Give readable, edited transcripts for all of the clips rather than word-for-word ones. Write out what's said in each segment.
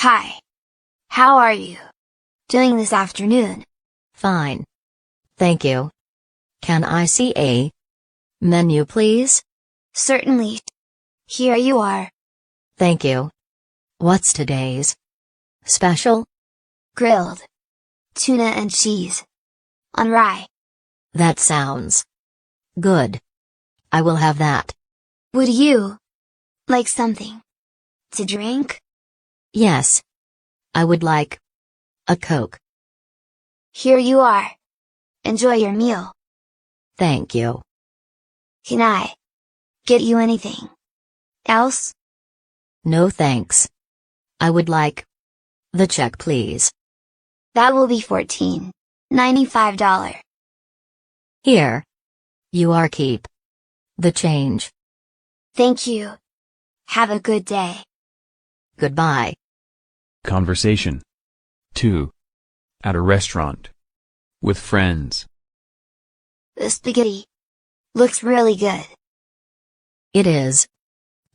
Hi. How are you doing this afternoon? Fine. Thank you. Can I see a menu, please? Certainly. Here you are. Thank you. What's today's special? Grilled tuna and cheese on rye. That sounds good. I will have that. Would you like something to drink? Yes. I would like a Coke. Here you are. Enjoy your meal. Thank you. Can I get you anything else? No thanks. I would like the check, please. That will be $14.95. Here. You are, keep the change. Thank you. Have a good day. Goodbye. Conversation 2. At a restaurant. With friends. The spaghetti looks really good. It is.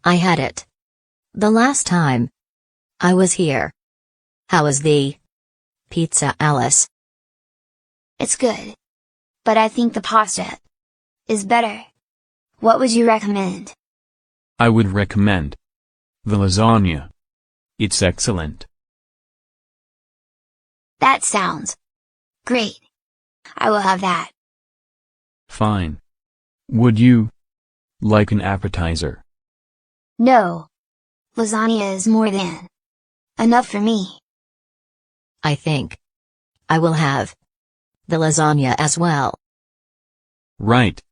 I had it the last time I was here. How is the pizza, Alice? It's good. But I think the pasta is better. What would you recommend? I would recommend the lasagna. It's excellent. That sounds great. I will have that. Fine. Would you like an appetizer? No. Lasagna is more than enough for me. I think I will have the lasagna as well. Right.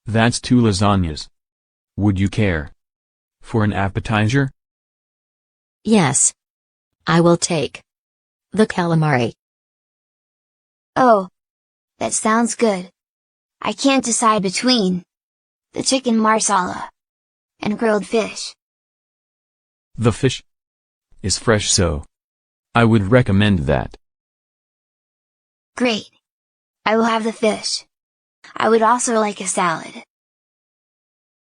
That's 2 lasagnas. Would you care for an appetizer? Yes. I will take the calamari. Oh. That sounds good. I can't decide between the chicken marsala and grilled fish. The fish is fresh, so I would recommend that. Great. I will have the fish. I would also like a salad.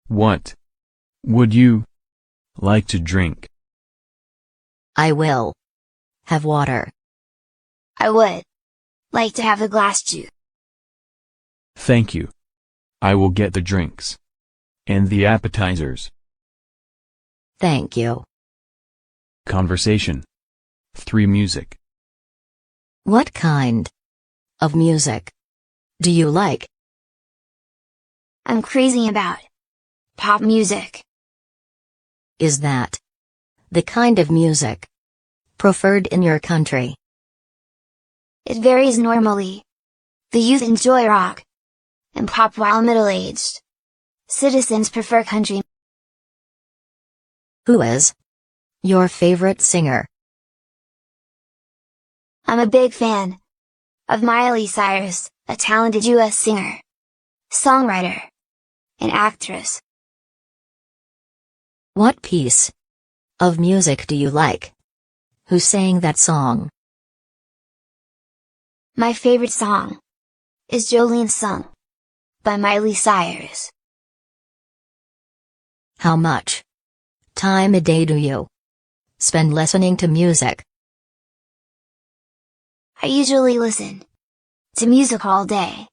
What would you like to drink? I will have water. I would like to have a glass juice. Thank you. I will get the drinks and the appetizers. Thank you. Conversation 3. Music. What kind of music do you like? I'm crazy about pop music. Is that the kind of music preferred in your country? It varies normally. The youth enjoy rock and pop while middle-aged citizens prefer country. Who is your favorite singer? I'm a big fan of Miley Cyrus, a talented US singer, songwriter, and actress. What piece of music do you like? Who sang that song? My favorite song is Jolene Sung by Miley Cyrus. How much time a day do you spend listening to music? I usually listen to music all day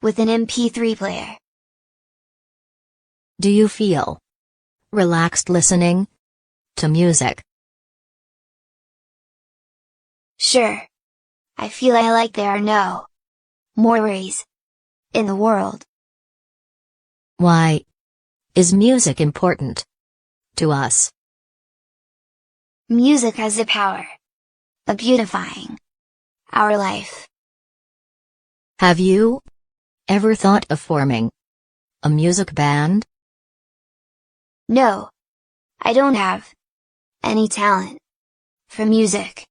with an MP3 player. Do you feel relaxed listening to music? Sure. I feel like there are no more worries in the world. Why is music important to us? Music has the power of beautifying our life. Have you ever thought of forming a music band? No. I don't have any talent for music.